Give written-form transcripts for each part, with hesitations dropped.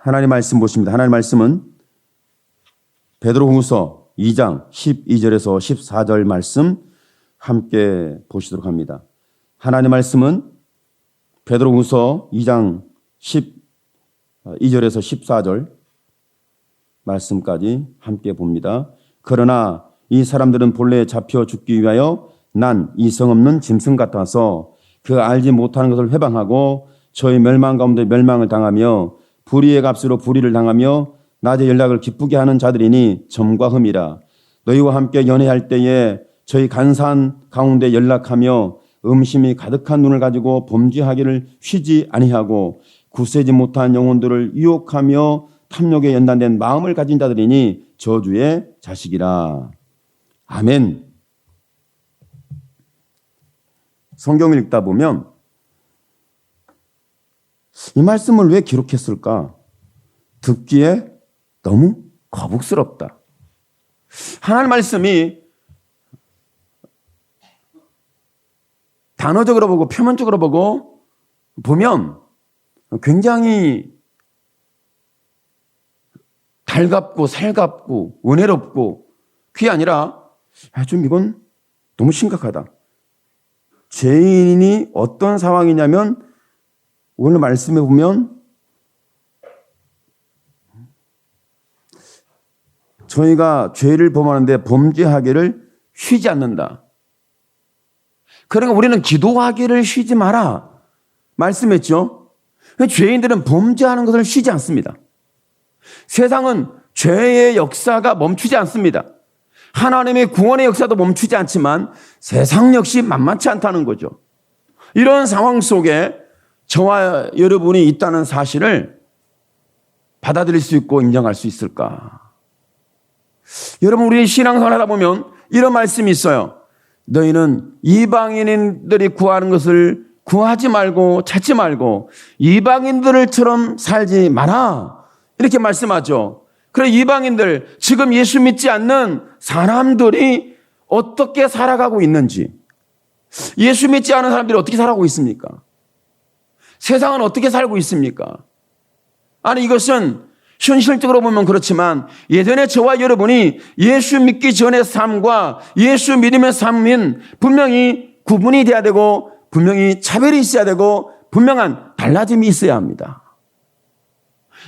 하나님 말씀 보십니다. 하나님 말씀은 베드로후서 2장 12절에서 14절 말씀 함께 보시도록 합니다. 하나님 말씀은 베드로후서 2장 12절에서 14절 말씀까지 함께 봅니다. 그러나 이 사람들은 본래 잡혀 죽기 위하여 난 이성 없는 짐승 같아서 그 알지 못하는 것을 회방하고 저희 멸망 가운데 멸망을 당하며 불의의 값으로 불의를 당하며 낮의 연락을 기쁘게 하는 자들이니 점과 흠이라. 너희와 함께 연애할 때에 저희 간사한 가운데 연락하며 음심이 가득한 눈을 가지고 범죄하기를 쉬지 아니하고 굳세지 못한 영혼들을 유혹하며 탐욕에 연단된 마음을 가진 자들이니 저주의 자식이라. 아멘. 성경을 읽다 보면 이 말씀을 왜 기록했을까? 듣기에 너무 거북스럽다. 하나님 말씀이 단어적으로 보고 표면적으로 보고 보면 굉장히 달갑고 살갑고 은혜롭고 그게 아니라 좀 이건 너무 심각하다. 죄인이 어떤 상황이냐면 오늘 말씀에 보면 저희가 죄를 범하는데 범죄하기를 쉬지 않는다. 그러니까 우리는 기도하기를 쉬지 마라 말씀했죠. 죄인들은 범죄하는 것을 쉬지 않습니다. 세상은 죄의 역사가 멈추지 않습니다. 하나님의 구원의 역사도 멈추지 않지만 세상 역시 만만치 않다는 거죠. 이런 상황 속에 저와 여러분이 있다는 사실을 받아들일 수 있고 인정할 수 있을까? 여러분, 우리 신앙생활 하다 보면 이런 말씀이 있어요. 너희는 이방인들이 구하는 것을 구하지 말고 찾지 말고 이방인들처럼 살지 마라. 이렇게 말씀하죠. 그래, 이방인들, 지금 예수 믿지 않는 사람들이 어떻게 살아가고 있는지, 예수 믿지 않은 사람들이 어떻게 살아가고 있습니까? 세상은 어떻게 살고 있습니까? 아니, 이것은 현실적으로 보면 그렇지만 예전에 저와 여러분이 예수 믿기 전의 삶과 예수 믿음의 삶인 분명히 구분이 돼야 되고 분명히 차별이 있어야 되고 분명한 달라짐이 있어야 합니다.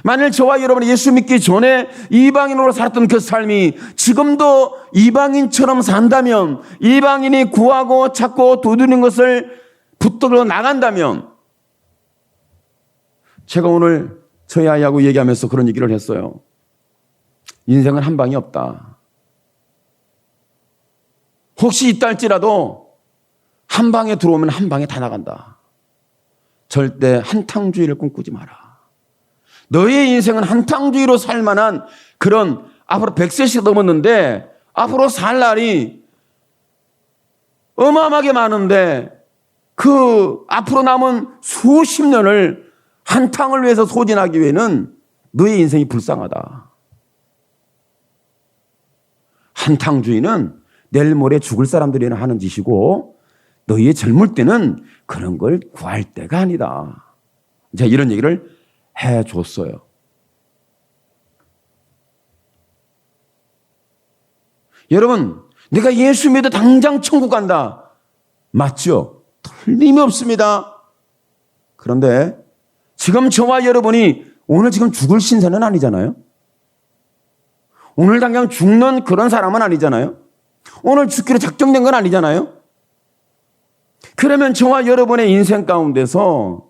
만일 저와 여러분이 예수 믿기 전에 이방인으로 살았던 그 삶이 지금도 이방인처럼 산다면, 이방인이 구하고 찾고 두드리는 것을 붙들어 나간다면, 제가 오늘 저희 아이하고 얘기하면서 그런 얘기를 했어요. 인생은 한 방이 없다. 혹시 있다 할지라도 한 방에 들어오면 한 방에 다 나간다. 절대 한탕주의를 꿈꾸지 마라. 너의 인생은 한탕주의로 살 만한 그런, 앞으로 100세씩 넘었는데 앞으로 살 날이 어마어마하게 많은데 그 앞으로 남은 수십 년을 한탕을 위해서 소진하기 위해는 너의 인생이 불쌍하다. 한탕주의는 내일 모레 죽을 사람들이나 하는 짓이고 너희의 젊을 때는 그런 걸 구할 때가 아니다. 제가 이런 얘기를 해줬어요. 여러분, 내가 예수 믿어 당장 천국 간다. 맞죠? 틀림이 없습니다. 그런데 지금 저와 여러분이 오늘 지금 죽을 신세는 아니잖아요. 오늘 당장 죽는 그런 사람은 아니잖아요. 오늘 죽기로 작정된 건 아니잖아요. 그러면 저와 여러분의 인생 가운데서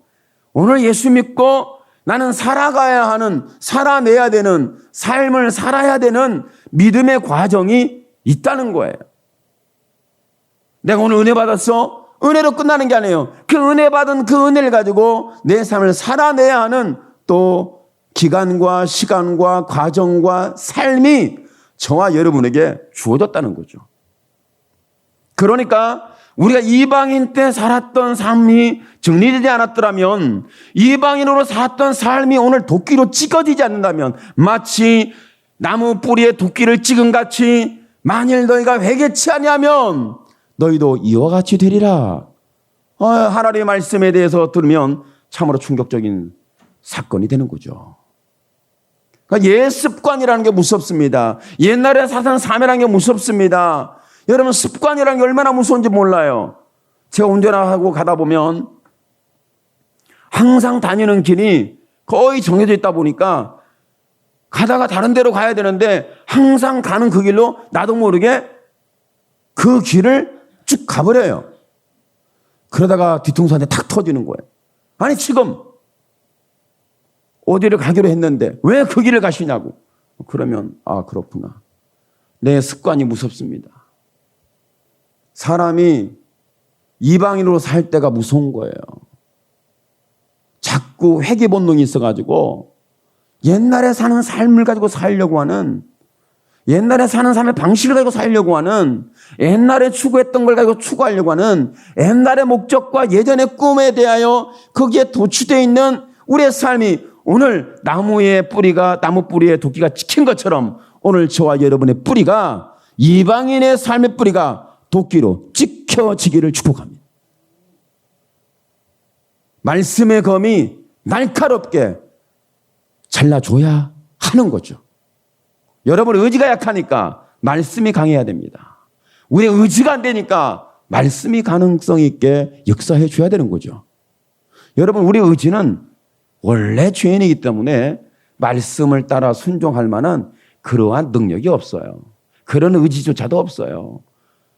오늘 예수 믿고 나는 살아가야 하는, 살아내야 되는 삶을 살아야 되는 믿음의 과정이 있다는 거예요. 내가 오늘 은혜 받았어? 은혜로 끝나는 게 아니에요. 그 은혜 받은 그 은혜를 가지고 내 삶을 살아내야 하는 또 기간과 시간과 과정과 삶이 저와 여러분에게 주어졌다는 거죠. 그러니까 우리가 이방인 때 살았던 삶이 정리되지 않았더라면, 이방인으로 살았던 삶이 오늘 도끼로 찍어지지 않는다면, 마치 나무 뿌리에 도끼를 찍은 같이 만일 너희가 회개치 아니하면 너희도 이와 같이 되리라. 하나님의 말씀에 대해서 들으면 참으로 충격적인 사건이 되는 거죠. 그러니까 옛 습관이라는 게 무섭습니다. 옛날에 살던 삶이라는 게 무섭습니다. 여러분, 습관이라는 게 얼마나 무서운지 몰라요. 제가 운전하고 가다 보면 항상 다니는 길이 거의 정해져 있다 보니까 가다가 다른 데로 가야 되는데 항상 가는 그 길로 나도 모르게 그 길을 쭉 가버려요. 그러다가 뒤통수한테 탁 터지는 거예요. 아니, 지금 어디를 가기로 했는데 왜 그 길을 가시냐고. 그러면 아, 그렇구나. 내 습관이 무섭습니다. 사람이 이방인으로 살 때가 무서운 거예요. 자꾸 회귀 본능이 있어가지고 옛날에 사는 삶을 가지고 살려고 하는, 옛날에 사는 삶의 방식을 가지고 살려고 하는, 옛날에 추구했던 걸 가지고 추구하려고 하는 옛날의 목적과 예전의 꿈에 대하여 거기에 도취되어 있는 우리의 삶이 오늘 나무 뿌리에 도끼가 찍힌 것처럼 오늘 저와 여러분의 뿌리가, 이방인의 삶의 뿌리가 도끼로 찍혀지기를 축복합니다. 말씀의 검이 날카롭게 잘라줘야 하는 거죠. 여러분, 의지가 약하니까 말씀이 강해야 됩니다. 우리의 의지가 안 되니까 말씀이 가능성 있게 역사해 줘야 되는 거죠. 여러분, 우리 의지는 원래 죄인이기 때문에 말씀을 따라 순종할 만한 그러한 능력이 없어요. 그런 의지조차도 없어요.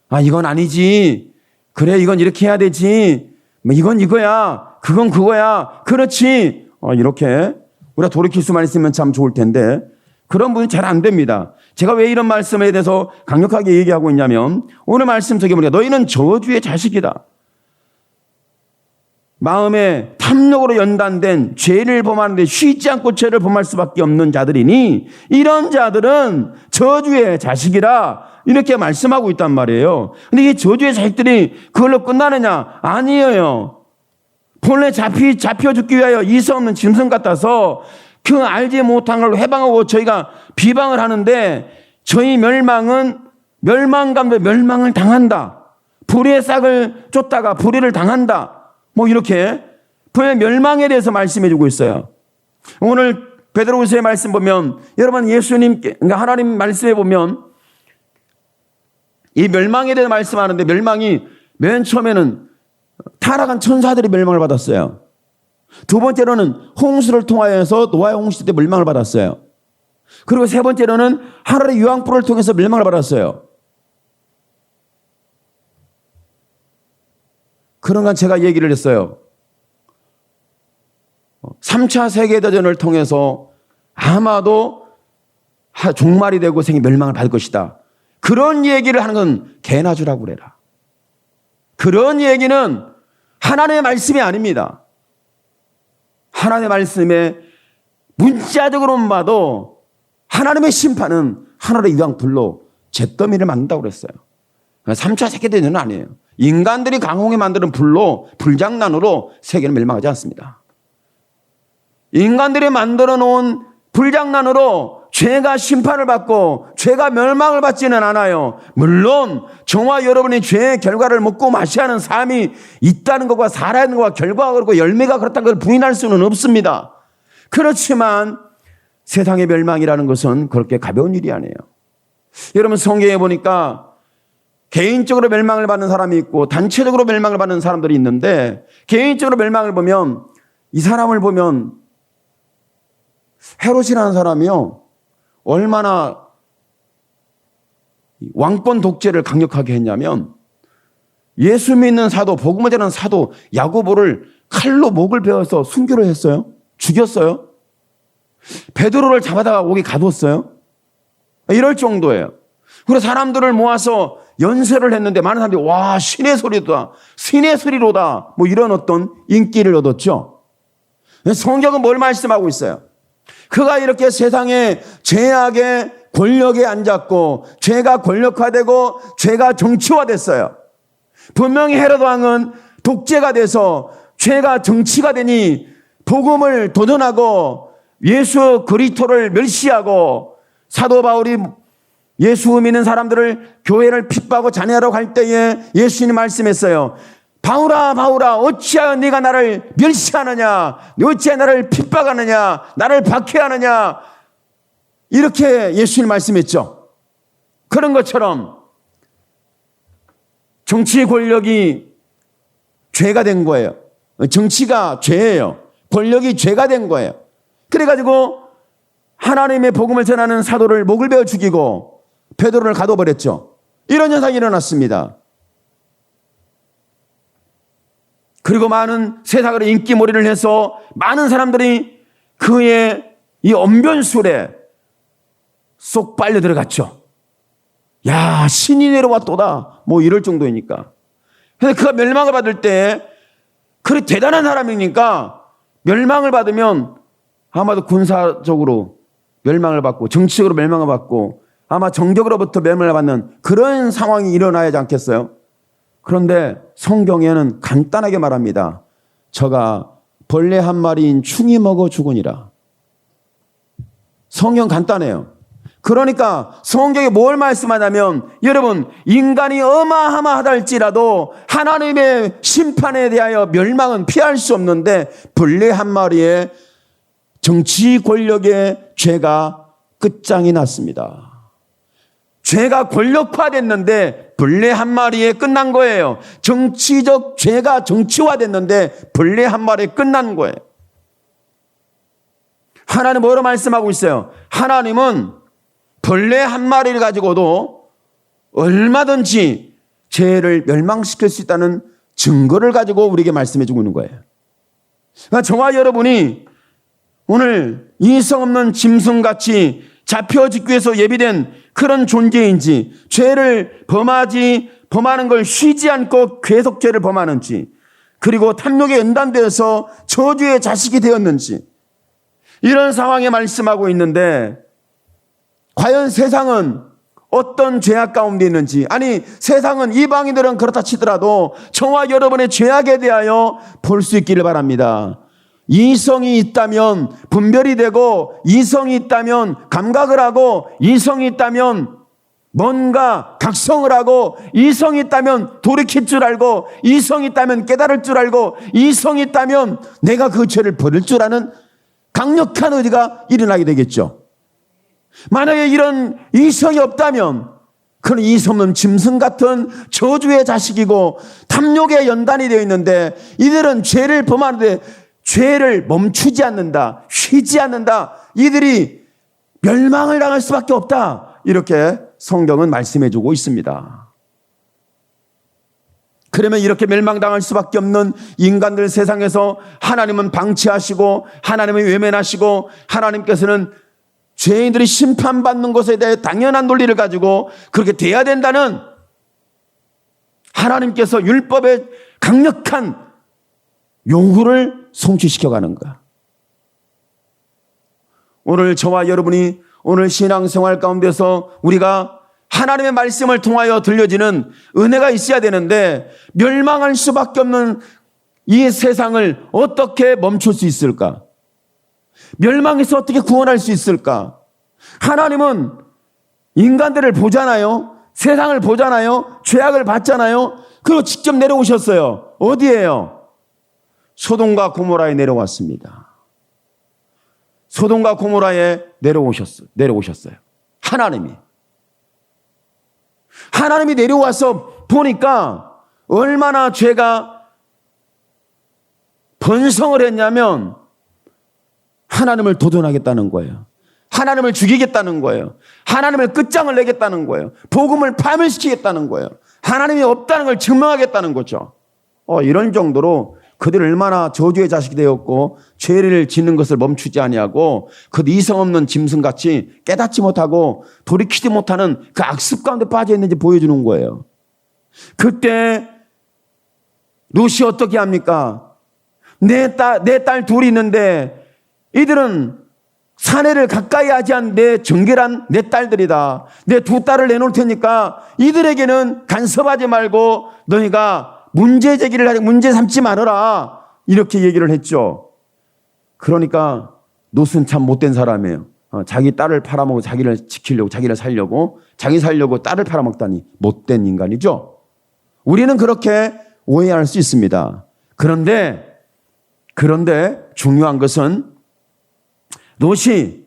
아, 이건 아니지. 그래, 이건 이렇게 해야 되지. 이건 이거야. 그건 그거야. 그렇지. 이렇게 우리가 돌이킬 수만 있으면 참 좋을 텐데 그런 분이 잘 안 됩니다. 제가 왜 이런 말씀에 대해서 강력하게 얘기하고 있냐면 오늘 말씀 속에 보니까 너희는 저주의 자식이다. 마음에 탐욕으로 연단된 죄를 범하는데 쉬지 않고 죄를 범할 수밖에 없는 자들이니 이런 자들은 저주의 자식이라 이렇게 말씀하고 있단 말이에요. 근데 이 저주의 자식들이 그걸로 끝나느냐? 아니에요. 본래 잡혀 죽기 위하여 이서 없는 짐승 같아서 그 알지 못한 걸 해방하고 저희가 비방을 하는데 저희 멸망감도 멸망을 당한다. 불의의 싹을 쫓다가 불의를 당한다. 뭐 이렇게 불의 멸망에 대해서 말씀해 주고 있어요. 오늘 베드로후서의 말씀 보면 여러분 예수님께 그러니까 하나님 말씀에 보면 이 멸망에 대해서 말씀하는데 멸망이 맨 처음에는 타락한 천사들이 멸망을 받았어요. 두 번째로는 홍수를 통하여서 노아의 홍수 때 멸망을 받았어요. 그리고 세 번째로는 하늘의 유황불을 통해서 멸망을 받았어요. 그런가 제가 얘기를 했어요. 3차 세계대전을 통해서 아마도 종말이 되고 생이 멸망을 받을 것이다. 그런 얘기를 하는 건 개나 주라고 그래라. 그런 얘기는 하나님의 말씀이 아닙니다. 하나님의 말씀에 문자적으로만 봐도 하나님의 심판은 하늘의 유황불로 잿더미를 만든다고 그랬어요. 3차 세계대전은 아니에요. 인간들이 강홍에 만드는 불장난으로 세계는 멸망하지 않습니다. 인간들이 만들어 놓은 불장난으로 죄가 심판을 받고 죄가 멸망을 받지는 않아요. 물론 저와 여러분이 죄의 결과를 먹고 마셔야 하는 삶이 있다는 것과 살아야 하는 것과 결과가 그렇고 열매가 그렇다는 걸 부인할 수는 없습니다. 그렇지만 세상의 멸망이라는 것은 그렇게 가벼운 일이 아니에요. 여러분 성경에 보니까 개인적으로 멸망을 받는 사람이 있고 단체적으로 멸망을 받는 사람들이 있는데 개인적으로 멸망을 보면 이 사람을 보면 헤롯이라는 사람이요. 얼마나 왕권 독재를 강력하게 했냐면 예수 믿는 사도, 복음을 전하는 사도 야고보를 칼로 목을 베어서 순교를 했어요. 죽였어요. 베드로를 잡아다가 옥에 가뒀어요. 이럴 정도예요. 그래서 사람들을 모아서 연설을 했는데 많은 사람들이 와 신의 소리로다 뭐 이런 어떤 인기를 얻었죠. 성경은 뭘 말씀하고 있어요? 그가 이렇게 세상의 죄악의 권력에 앉았고 죄가 권력화되고 죄가 정치화됐어요. 분명히 헤롯 왕은 독재가 돼서 죄가 정치가 되니 복음을 도전하고 예수 그리스도를 멸시하고 사도 바울이 예수 믿는 사람들을 교회를 핍박하고 잔해하러 갈 때에 예수님이 말씀했어요. 바울아 바울아 어찌하여 네가 나를 멸시하느냐, 어찌하여 나를 핍박하느냐, 나를 박해하느냐. 이렇게 예수님 말씀했죠. 그런 것처럼 정치 권력이 죄가 된 거예요. 정치가 죄예요. 권력이 죄가 된 거예요. 그래가지고 하나님의 복음을 전하는 사도를 목을 베어 죽이고 베드로를 가둬버렸죠. 이런 현상이 일어났습니다. 그리고 많은 세상으로 인기몰이를 해서 많은 사람들이 그의 이 언변술에 쏙 빨려 들어갔죠. 야, 신이 내려왔도다. 뭐 이럴 정도이니까. 근데 그가 멸망을 받을 때 그리 대단한 사람이니까 멸망을 받으면 아마도 군사적으로 멸망을 받고 정치적으로 멸망을 받고 아마 정적으로부터 멸망을 받는 그런 상황이 일어나야 하지 않겠어요? 그런데 성경에는 간단하게 말합니다. 저가 벌레 한 마리인 충이 먹어 죽으니라. 성경 간단해요. 그러니까 성경에 뭘 말씀하냐면 여러분 인간이 어마어마하다 할지라도 하나님의 심판에 대하여 멸망은 피할 수 없는데 벌레 한 마리의 정치 권력의 죄가 끝장이 났습니다. 죄가 권력화됐는데 벌레 한 마리에 끝난 거예요. 정치적 죄가 정치화됐는데 벌레 한 마리에 끝난 거예요. 하나님 뭐로 말씀하고 있어요? 하나님은 벌레 한 마리를 가지고도 얼마든지 죄를 멸망시킬 수 있다는 증거를 가지고 우리에게 말씀해 주고 있는 거예요. 그러니까 저와 여러분이 오늘 이성 없는 짐승같이 잡혀지기 위해서 예비된 그런 존재인지 죄를 범하는 걸 쉬지 않고 계속 죄를 범하는지 그리고 탐욕에 연단되어서 저주의 자식이 되었는지 이런 상황에 말씀하고 있는데 과연 세상은 어떤 죄악 가운데 있는지 아니 세상은 이방인들은 그렇다 치더라도 저와 여러분의 죄악에 대하여 볼 수 있기를 바랍니다. 이성이 있다면 분별이 되고 이성이 있다면 감각을 하고 이성이 있다면 뭔가 각성을 하고 이성이 있다면 돌이킬 줄 알고 이성이 있다면 깨달을 줄 알고 이성이 있다면 내가 그 죄를 버릴 줄 아는 강력한 의지가 일어나게 되겠죠. 만약에 이런 이성이 없다면 그는 이성 없는 짐승 같은 저주의 자식이고 탐욕에 연단이 되어 있는데 이들은 죄를 범하는데 죄를 멈추지 않는다, 쉬지 않는다. 이들이 멸망을 당할 수밖에 없다. 이렇게 성경은 말씀해 주고 있습니다. 그러면 이렇게 멸망당할 수밖에 없는 인간들 세상에서 하나님은 방치하시고 하나님은 외면하시고 하나님께서는 죄인들이 심판받는 것에 대해 당연한 논리를 가지고 그렇게 돼야 된다는 하나님께서 율법의 강력한 요구를 성취시켜가는 거야. 오늘 저와 여러분이 오늘 신앙생활 가운데서 우리가 하나님의 말씀을 통하여 들려지는 은혜가 있어야 되는데 멸망할 수밖에 없는 이 세상을 어떻게 멈출 수 있을까? 멸망에서 어떻게 구원할 수 있을까? 하나님은 인간들을 보잖아요. 세상을 보잖아요. 죄악을 봤잖아요. 그리고 직접 내려오셨어요. 어디에요? 소돔과 고모라에 내려왔습니다. 소돔과 고모라에 내려오셨어요. 하나님이 내려와서 보니까 얼마나 죄가 번성을 했냐면 하나님을 도전하겠다는 거예요. 하나님을 죽이겠다는 거예요. 하나님을 끝장을 내겠다는 거예요. 복음을 파멸시키겠다는 거예요. 하나님이 없다는 걸 증명하겠다는 거죠. 이런 정도로 그들이 얼마나 저주의 자식이 되었고 죄를 짓는 것을 멈추지 아니하고 그 이성 없는 짐승같이 깨닫지 못하고 돌이키지 못하는 그 악습 가운데 빠져 있는지 보여주는 거예요. 그때 롯이 어떻게 합니까? 내 딸 둘이 있는데 이들은 사내를 가까이 하지 않은 내 정결한 내 딸들이다. 내 두 딸을 내놓을 테니까 이들에게는 간섭하지 말고 너희가 문제 제기를 하지 문제 삼지 말아라. 이렇게 얘기를 했죠. 그러니까 롯은 참 못된 사람이에요. 자기 딸을 팔아먹고 자기를 지키려고 자기를 살려고 자기 살려고 딸을 팔아먹다니 못된 인간이죠. 우리는 그렇게 오해할 수 있습니다. 그런데 중요한 것은 롯이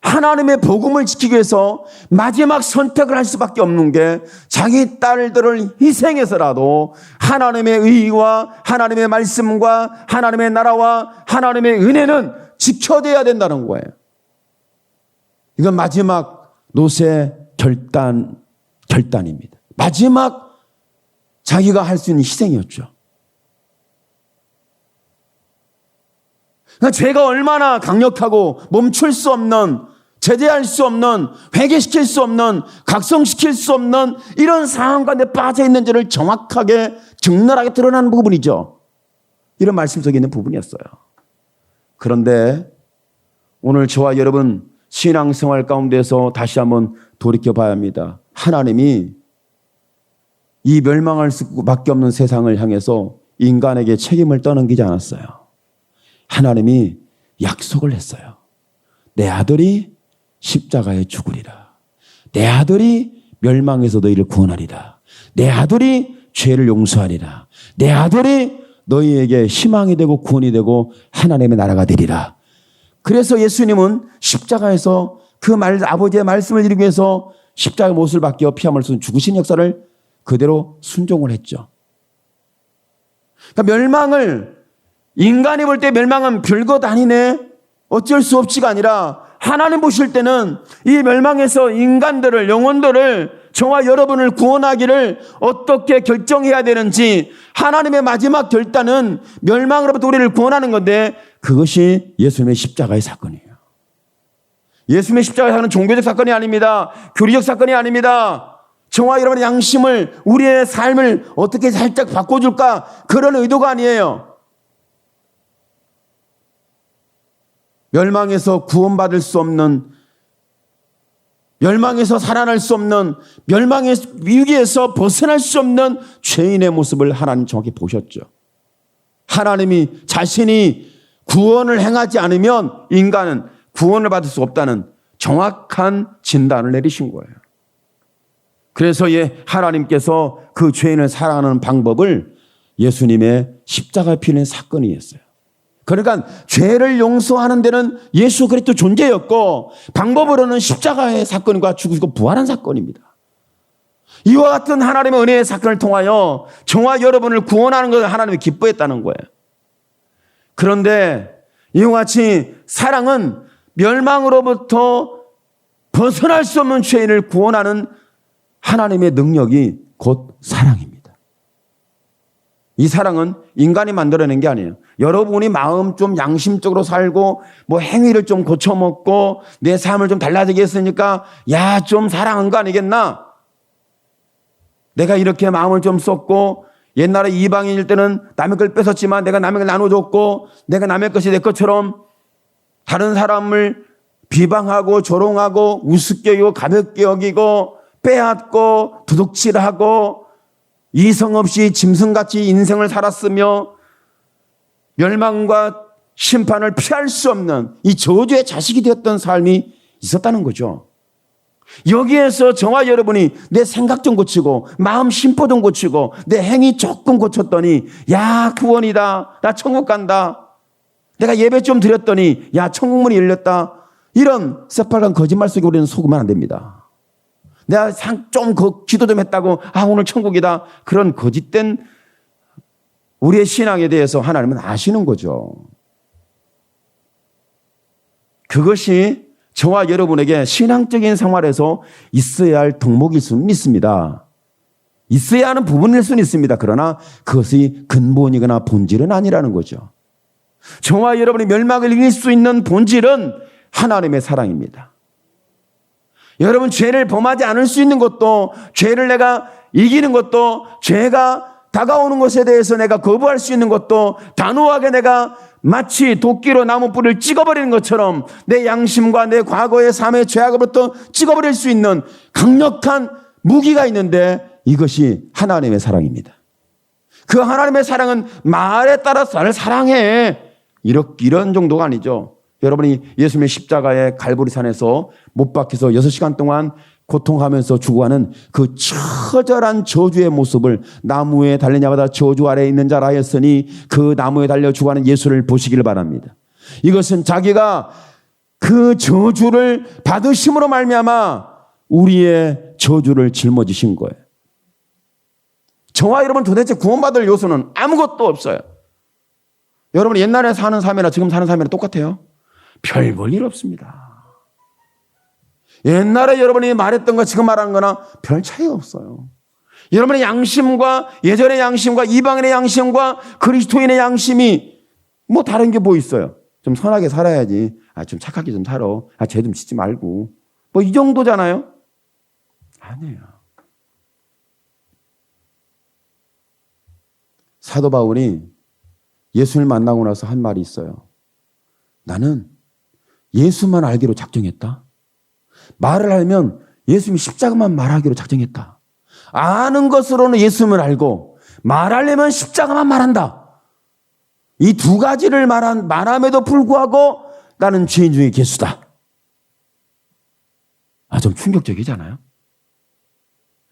하나님의 복음을 지키기 위해서 마지막 선택을 할 수밖에 없는 게 자기 딸들을 희생해서라도 하나님의 의와 하나님의 말씀과 하나님의 나라와 하나님의 은혜는 지켜져야 된다는 거예요. 이건 마지막 노세 결단입니다. 마지막 자기가 할 수 있는 희생이었죠. 그러니까 죄가 얼마나 강력하고 멈출 수 없는, 제재할 수 없는, 회개시킬 수 없는, 각성시킬 수 없는 이런 상황 가운데 빠져 있는지를 정확하게 적나라하게 드러나는 부분이죠. 이런 말씀 속에 있는 부분이었어요. 그런데 오늘 저와 여러분 신앙생활 가운데서 다시 한번 돌이켜 봐야 합니다. 하나님이 이 멸망할 수밖에 없는 세상을 향해서 인간에게 책임을 떠넘기지 않았어요. 하나님이 약속을 했어요. 내 아들이 십자가에 죽으리라. 내 아들이 멸망에서 너희를 구원하리라. 내 아들이 죄를 용서하리라. 내 아들이 너희에게 희망이 되고 구원이 되고 하나님의 나라가 되리라. 그래서 예수님은 십자가에서 아버지의 말씀을 이루기 위해서 십자가의 못을 박혀 피함을 쏟은 죽으신 역사를 그대로 순종을 했죠. 그러니까 멸망을, 인간이 볼 때 멸망은 별것 아니네, 어쩔 수 없지가 아니라 하나님 보실 때는 이 멸망에서 인간들을, 영혼들을, 저와 여러분을 구원하기를 어떻게 결정해야 되는지, 하나님의 마지막 결단은 멸망으로부터 우리를 구원하는 건데 그것이 예수님의 십자가의 사건이에요. 예수님의 십자가의 사건은 종교적 사건이 아닙니다. 교리적 사건이 아닙니다. 저와 여러분의 양심을, 우리의 삶을 어떻게 살짝 바꿔줄까, 그런 의도가 아니에요. 멸망에서 구원받을 수 없는, 멸망에서 살아날 수 없는, 멸망의 위기에서 벗어날 수 없는 죄인의 모습을 하나님 정확히 보셨죠. 하나님이 자신이 구원을 행하지 않으면 인간은 구원을 받을 수 없다는 정확한 진단을 내리신 거예요. 그래서 하나님께서 그 죄인을 사랑하는 방법을 예수님의 십자가에 피는 사건이었어요. 그러니까 죄를 용서하는 데는 예수 그리스도 존재였고, 방법으로는 십자가의 사건과 죽으시고 부활한 사건입니다. 이와 같은 하나님의 은혜의 사건을 통하여 저와 여러분을 구원하는 것을 하나님이 기뻐했다는 거예요. 그런데 이와 같이 사랑은 멸망으로부터 벗어날 수 없는 죄인을 구원하는 하나님의 능력이 곧 사랑입니다. 이 사랑은 인간이 만들어낸 게 아니에요. 여러분이 마음 좀 양심적으로 살고 행위를 좀 고쳐먹고 내 삶을 좀 달라지게 했으니까 좀 사랑한 거 아니겠나? 내가 이렇게 마음을 좀 썼고, 옛날에 이방인일 때는 남의 걸 뺏었지만 내가 남의 걸 나눠줬고, 내가 남의 것이 내 것처럼 다른 사람을 비방하고 조롱하고 우습게 여기고 가볍게 여기고 빼앗고 도둑질하고 이성 없이 짐승같이 인생을 살았으며 멸망과 심판을 피할 수 없는 이 저주의 자식이 되었던 삶이 있었다는 거죠. 여기에서 저와 여러분이 내 생각 좀 고치고 마음 심보 좀 고치고 내 행위 조금 고쳤더니 구원이다, 나 천국 간다, 내가 예배 좀 드렸더니 천국문이 열렸다, 이런 새빨간 거짓말 속에 우리는 속으면 안 됩니다. 내가 좀 기도 좀 했다고 오늘 천국이다, 그런 거짓된 우리의 신앙에 대해서 하나님은 아시는 거죠. 그것이 저와 여러분에게 신앙적인 생활에서 있어야 할 덕목일 수는 있습니다. 있어야 하는 부분일 수는 있습니다. 그러나 그것이 근본이거나 본질은 아니라는 거죠. 저와 여러분이 멸망을 이길 수 있는 본질은 하나님의 사랑입니다. 여러분, 죄를 범하지 않을 수 있는 것도, 죄를 내가 이기는 것도, 죄가 다가오는 것에 대해서 내가 거부할 수 있는 것도, 단호하게 내가 마치 도끼로 나무 뿌리를 찍어버리는 것처럼 내 양심과 내 과거의 삶의 죄악으로부터 찍어버릴 수 있는 강력한 무기가 있는데, 이것이 하나님의 사랑입니다. 그 하나님의 사랑은 말에 따라서 나를 사랑해, 이런 정도가 아니죠. 여러분이 예수님의 십자가의 갈보리산에서 못 박혀서 6시간 동안 고통하면서 죽어가는 그 처절한 저주의 모습을, 나무에 달린 자마다 저주 아래에 있는 자라 하였으니 그 나무에 달려 죽어가는 예수를 보시기를 바랍니다. 이것은 자기가 그 저주를 받으심으로 말미암아 우리의 저주를 짊어지신 거예요. 저와 여러분 도대체 구원받을 요소는 아무것도 없어요. 여러분 옛날에 사는 삶이나 지금 사는 삶이나 똑같아요. 별 볼 일 없습니다. 옛날에 여러분이 말했던 거 지금 말하는 거나 별 차이가 없어요. 여러분의 양심과 예전의 양심과 이방인의 양심과 그리스도인의 양심이 뭐 다른 게 뭐 있어요? 좀 선하게 살아야지. 좀 착하게 좀 살아. 죄 좀 짓지 말고. 뭐 이 정도잖아요? 아니에요. 사도 바울이 예수를 만나고 나서 한 말이 있어요. 나는 예수만 알기로 작정했다. 말을 하면 예수님이 십자가만 말하기로 작정했다. 아는 것으로는 예수님을 알고 말하려면 십자가만 말한다. 이 두 가지를 말함에도 불구하고 나는 죄인 중에 괴수다. 좀 충격적이잖아요.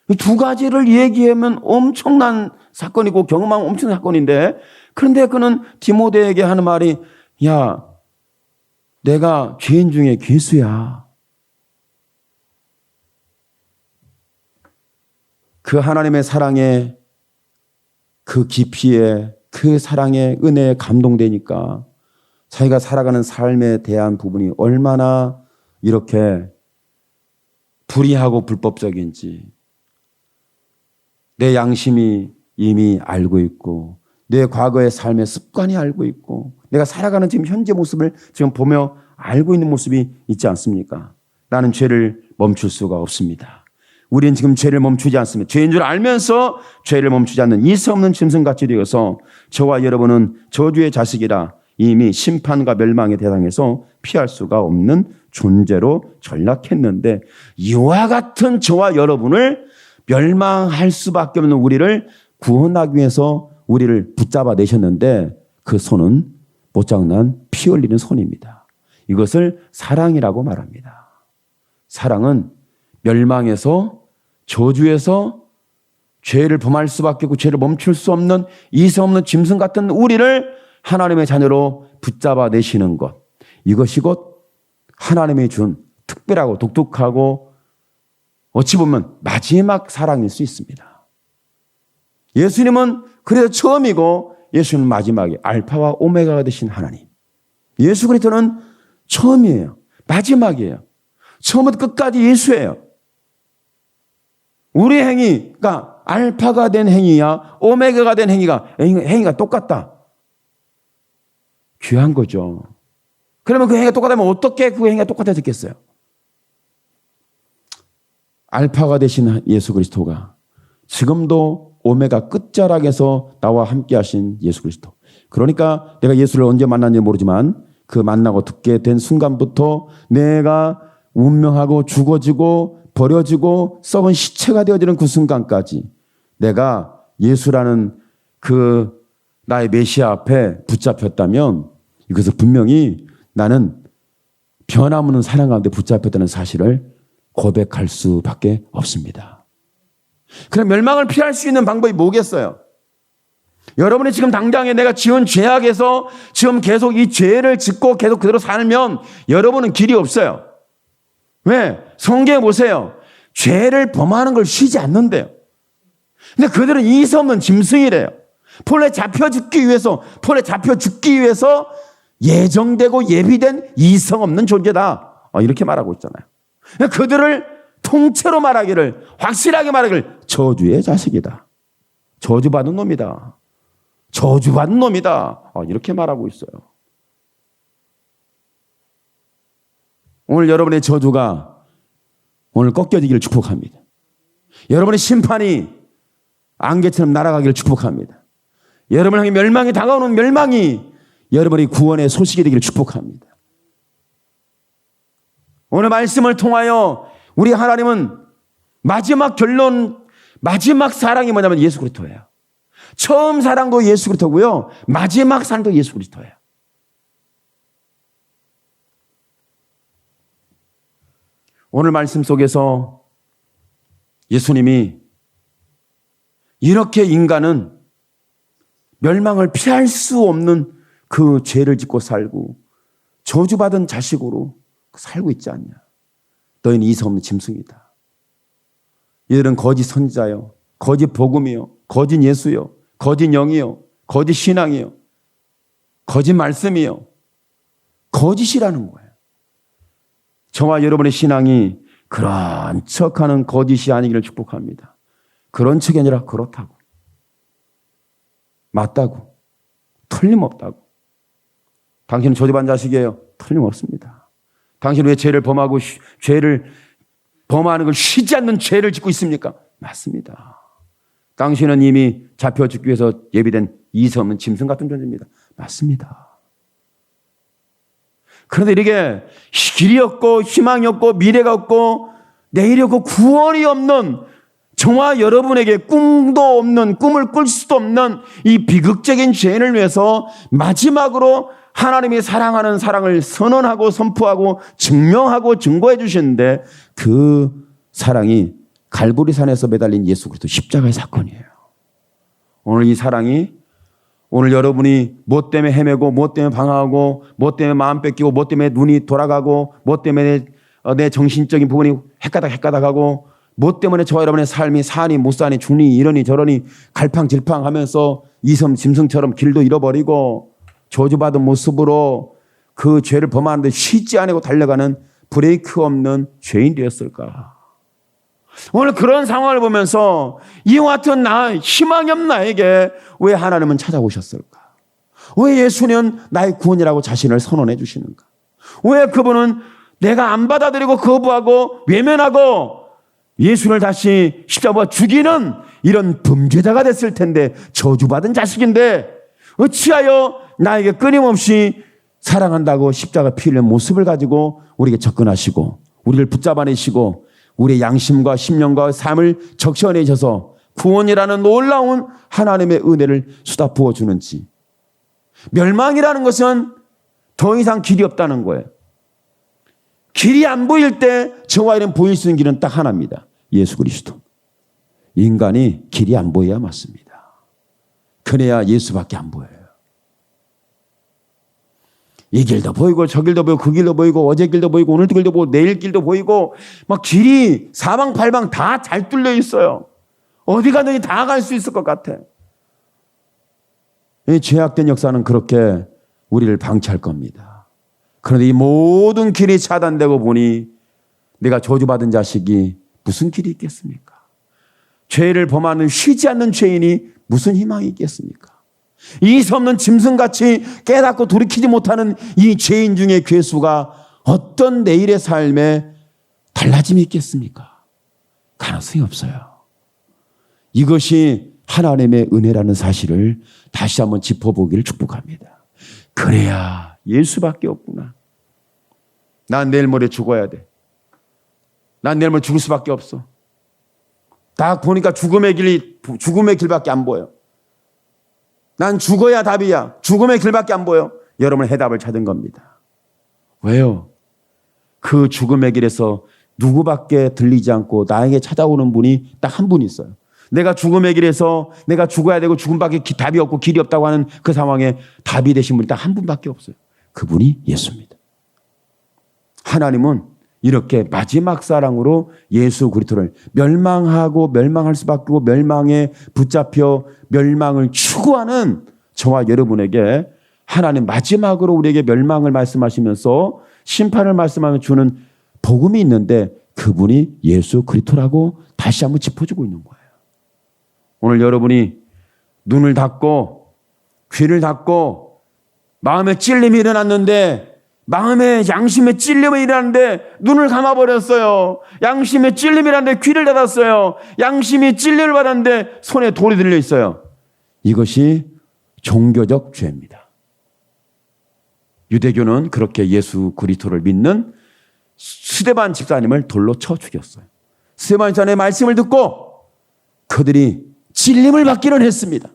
이 두 가지를 얘기하면 엄청난 사건이고 경험하면 엄청난 사건인데 그런데 그는 디모데에게 하는 말이 야, 내가 죄인 중에 괴수야. 그 하나님의 사랑에 그 깊이에 그 사랑의 은혜에 감동되니까 자기가 살아가는 삶에 대한 부분이 얼마나 이렇게 불의하고 불법적인지 내 양심이 이미 알고 있고 내 과거의 삶의 습관이 알고 있고 내가 살아가는 지금 현재 모습을 지금 보며 알고 있는 모습이 있지 않습니까? 나는 죄를 멈출 수가 없습니다. 우리는 지금 죄를 멈추지 않습니다. 죄인 줄 알면서 죄를 멈추지 않는 이성 없는 짐승같이 되어서 저와 여러분은 저주의 자식이라 이미 심판과 멸망의 대상에서 피할 수가 없는 존재로 전락했는데 이와 같은 저와 여러분을 멸망할 수밖에 없는 우리를 구원하기 위해서 우리를 붙잡아 내셨는데 그 손은 못장난 피 흘리는 손입니다. 이것을 사랑이라고 말합니다. 사랑은 멸망에서 저주에서 죄를 범할 수밖에 없고 죄를 멈출 수 없는 이성 없는 짐승 같은 우리를 하나님의 자녀로 붙잡아 내시는 것. 이것이 곧 하나님이 준 특별하고 독특하고 어찌 보면 마지막 사랑일 수 있습니다. 예수님은 그래서 처음이고 예수님은 마지막이 알파와 오메가가 되신 하나님. 예수 그리스도는 처음이에요. 마지막이에요. 처음부터 끝까지 예수예요. 우리 행위가 알파가 된 행위야 오메가가 된 행위가 똑같다. 귀한 거죠. 그러면 그 행위가 똑같다면 어떻게 그 행위가 똑같아졌겠어요? 알파가 되신 예수 그리스도가 지금도 오메가 끝자락에서 나와 함께 하신 예수 그리스도. 그러니까 내가 예수를 언제 만났는지 모르지만 그 만나고 듣게 된 순간부터 내가 운명하고 죽어지고 버려지고 썩은 시체가 되어지는 그 순간까지 내가 예수라는 그 나의 메시아 앞에 붙잡혔다면 이것을 분명히 나는 변함없는 사랑 가운데 붙잡혔다는 사실을 고백할 수밖에 없습니다. 그럼 멸망을 피할 수 있는 방법이 뭐겠어요? 여러분이 지금 당장에 내가 지은 죄악에서 지금 계속 이 죄를 짓고 계속 그대로 살면 여러분은 길이 없어요. 왜? 성경에 보세요. 죄를 범하는 걸 쉬지 않는데요. 근데 그들은 이성 없는 짐승이래요. 폰에 잡혀 죽기 위해서 예정되고 예비된 이성 없는 존재다. 이렇게 말하고 있잖아요. 그들을 통째로 말하기를 확실하게 말하기를 저주의 자식이다. 저주받은 놈이다. 저주받은 놈이다. 이렇게 말하고 있어요. 오늘 여러분의 저주가 오늘 꺾여지기를 축복합니다. 여러분의 심판이 안개처럼 날아가기를 축복합니다. 여러분을 향해 멸망이 다가오는 멸망이 여러분의 구원의 소식이 되기를 축복합니다. 오늘 말씀을 통하여 우리 하나님은 마지막 결론, 마지막 사랑이 뭐냐면 예수 그리스도예요. 처음 사랑도 예수 그리스도고요. 마지막 사랑도 예수 그리스도예요. 오늘 말씀 속에서 예수님이 이렇게 인간은 멸망을 피할 수 없는 그 죄를 짓고 살고 저주받은 자식으로 살고 있지 않냐. 너희는 이성 없는 짐승이다. 이들은 거짓 선지자요, 거짓 복음이요, 거짓 예수요, 거짓 영이요, 거짓 신앙이요, 거짓 말씀이요, 거짓이라는 거예요. 저와 여러분의 신앙이 그런 척하는 거짓이 아니기를 축복합니다. 그런 척이 아니라 그렇다고, 맞다고, 틀림없다고. 당신은 저주받은 자식이에요. 틀림없습니다. 당신은 왜 죄를 범하고 죄를 범하는 걸 쉬지 않는 죄를 짓고 있습니까? 맞습니다. 당신은 이미 잡혀 죽기 위해서 예비된 이성 없는 짐승 같은 존재입니다. 맞습니다. 그런데 이렇게 길이 없고 희망이 없고 미래가 없고 내일이 없고 구원이 없는, 저와 여러분에게 꿈도 없는, 꿈을 꿀 수도 없는 이 비극적인 죄인을 위해서 마지막으로 하나님이 사랑하는 사랑을 선언하고 선포하고 증명하고 증거해 주시는데, 그 사랑이 갈보리산에서 매달린 예수 그리스도 십자가의 사건이에요. 오늘 이 사랑이, 오늘 여러분이 뭐 때문에 헤매고, 뭐 때문에 방황하고, 뭐 때문에 마음 뺏기고, 뭐 때문에 눈이 돌아가고, 뭐 때문에 내 정신적인 부분이 헷가닥하고, 뭐 때문에 저와 여러분의 삶이 사니 못 사니 죽니 이러니 저러니 갈팡질팡하면서 이섬 짐승처럼 길도 잃어버리고 저주받은 모습으로 그 죄를 범하는데 쉬지 않고 달려가는 브레이크 없는 죄인 되었을까? 오늘 그런 상황을 보면서 이와 같은 희망이 없는 나에게 왜 하나님은 찾아오셨을까? 왜 예수는 나의 구원이라고 자신을 선언해 주시는가? 왜 그분은 내가 안 받아들이고 거부하고 외면하고 예수를 다시 십자가에 죽이는 이런 범죄자가 됐을 텐데, 저주받은 자식인데 어찌하여 나에게 끊임없이 사랑한다고 십자가 피 흘린 모습을 가지고 우리에게 접근하시고 우리를 붙잡아내시고 우리의 양심과 심령과 삶을 적셔내셔서 구원이라는 놀라운 하나님의 은혜를 쏟아 부어주는지. 멸망이라는 것은 더 이상 길이 없다는 거예요. 길이 안 보일 때 저와 여러분 보일 수 있는 길은 딱 하나입니다. 예수 그리스도. 인간이 길이 안 보여야 맞습니다. 그래야 예수밖에 안 보여요. 이 길도 보이고 저 길도 보이고 그 길도 보이고 어제 길도 보이고 오늘 길도 보이고 내일 길도 보이고 막 길이 사방팔방 다 잘 뚫려 있어요. 어디 가든지 다 갈 수 있을 것 같아. 이 죄악된 역사는 그렇게 우리를 방치할 겁니다. 그런데 이 모든 길이 차단되고 보니 내가 저주받은 자식이 무슨 길이 있겠습니까? 죄를 범하는 쉬지 않는 죄인이 무슨 희망이 있겠습니까? 이성 없는 짐승같이 깨닫고 돌이키지 못하는 이 죄인 중의 괴수가 어떤 내일의 삶에 달라짐이 있겠습니까? 가능성이 없어요. 이것이 하나님의 은혜라는 사실을 다시 한번 짚어보기를 축복합니다. 그래야 예수밖에 없구나. 난 내일 모레 죽어야 돼. 난 내일 모레 죽을 수밖에 없어. 딱 보니까 죽음의 길밖에 안 보여. 난 죽어야 답이야. 죽음의 길밖에 안 보여. 여러분은 해답을 찾은 겁니다. 왜요? 그 죽음의 길에서 누구밖에 들리지 않고 나에게 찾아오는 분이 딱 한 분 있어요. 내가 죽음의 길에서 내가 죽어야 되고 죽음밖에 답이 없고 길이 없다고 하는 그 상황에 답이 되신 분이 딱 한 분밖에 없어요. 그분이 예수입니다. 하나님은 이렇게 마지막 사랑으로 예수 그리스도를 멸망하고 멸망할 수밖에 없고 멸망에 붙잡혀 멸망을 추구하는 저와 여러분에게 하나님 마지막으로 우리에게 멸망을 말씀하시면서 심판을 말씀하며 주는 복음이 있는데 그분이 예수 그리스도라고 다시 한번 짚어주고 있는 거예요. 오늘 여러분이 눈을 닫고 귀를 닫고 마음에 찔림이 일어났는데 마음에 양심에 찔림이 일어났는데 눈을 감아버렸어요. 양심에 찔림이 일어났는데 귀를 닫았어요. 양심이 찔림을 받았는데 손에 돌이 들려 있어요. 이것이 종교적 죄입니다. 유대교는 그렇게 예수 그리스도를 믿는 스데반 집사님을 돌로 쳐 죽였어요. 스데반 집사님의 말씀을 듣고 그들이 찔림을 받기는 했습니다.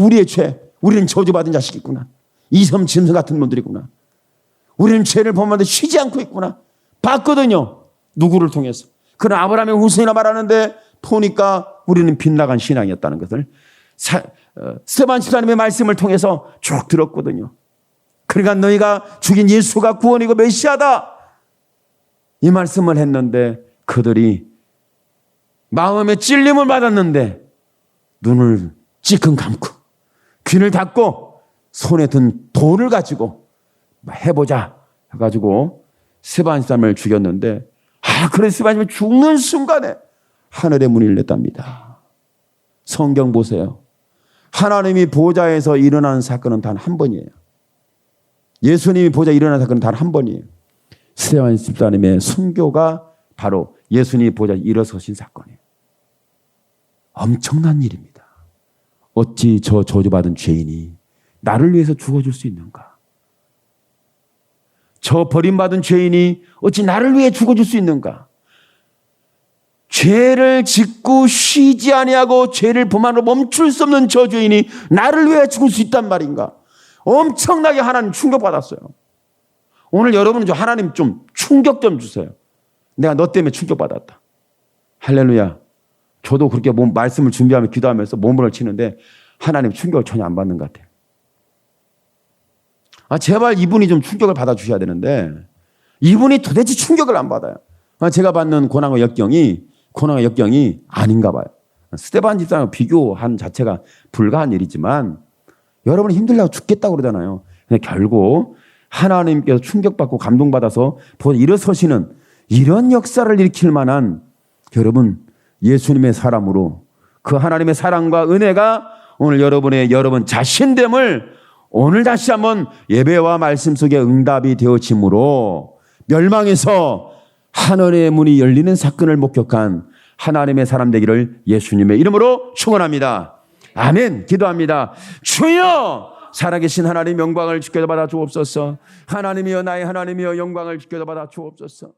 우리의 죄, 우리는 저주받은 자식이구나. 이섬 짐승 같은 놈들이구나. 우리는 죄를 범하는데 쉬지 않고 있구나. 봤거든요. 누구를 통해서. 그러나 아브라함의 후손이라 말하는데 보니까 우리는 빗나간 신앙이었다는 것을 스데반 집사님의 말씀을 통해서 쭉 들었거든요. 그러니까 너희가 죽인 예수가 구원이고 메시아다. 이 말씀을 했는데 그들이 마음에 찔림을 받았는데 눈을 찌끔 감고 귀를 닫고 손에 든 돌을 가지고 해보자 해가지고 스데반을 죽였는데 그래 스데반이 죽는 순간에 하늘의 문이 열렸답니다. 성경 보세요. 하나님이 보좌에서 일어나는 사건은 단 한 번이에요. 예수님이 보좌에 일어나는 사건은 단 한 번이에요. 스데반 집사님의 순교가 바로 예수님이 보좌에 일어서신 사건이에요. 엄청난 일입니다. 어찌 저 저주받은 죄인이 나를 위해서 죽어줄 수 있는가? 저 버림받은 죄인이 어찌 나를 위해 죽어줄 수 있는가? 죄를 짓고 쉬지 아니하고 죄를 범함으로 멈출 수 없는 저 죄인이 나를 위해 죽을 수 있단 말인가? 엄청나게 하나님 충격받았어요. 오늘 여러분은 하나님 좀 충격 좀 주세요. 내가 너 때문에 충격받았다. 할렐루야. 저도 그렇게 말씀을 준비하며 기도하면서 몸부림을 치는데 하나님 충격을 전혀 안 받는 것 같아요. 제발 이분이 좀 충격을 받아주셔야 되는데 이분이 도대체 충격을 안 받아요. 제가 받는 고난과 역경이 아닌가 봐요. 스데반 집사랑 비교한 자체가 불가한 일이지만 여러분이 힘들다고 죽겠다고 그러잖아요. 근데 결국 하나님께서 충격받고 감동받아서 일어서시는 이런 역사를 일으킬 만한 여러분 예수님의 사람으로 그 하나님의 사랑과 은혜가 오늘 여러분 자신됨을 오늘 다시 한번 예배와 말씀 속에 응답이 되어짐으로 멸망에서 하늘의 문이 열리는 사건을 목격한 하나님의 사람 되기를 예수님의 이름으로 축원합니다. 아멘. 기도합니다. 주여 살아계신 하나님 영광을 주께 받아 주옵소서. 하나님이여 나의 하나님이여 영광을 주께 받아 주옵소서.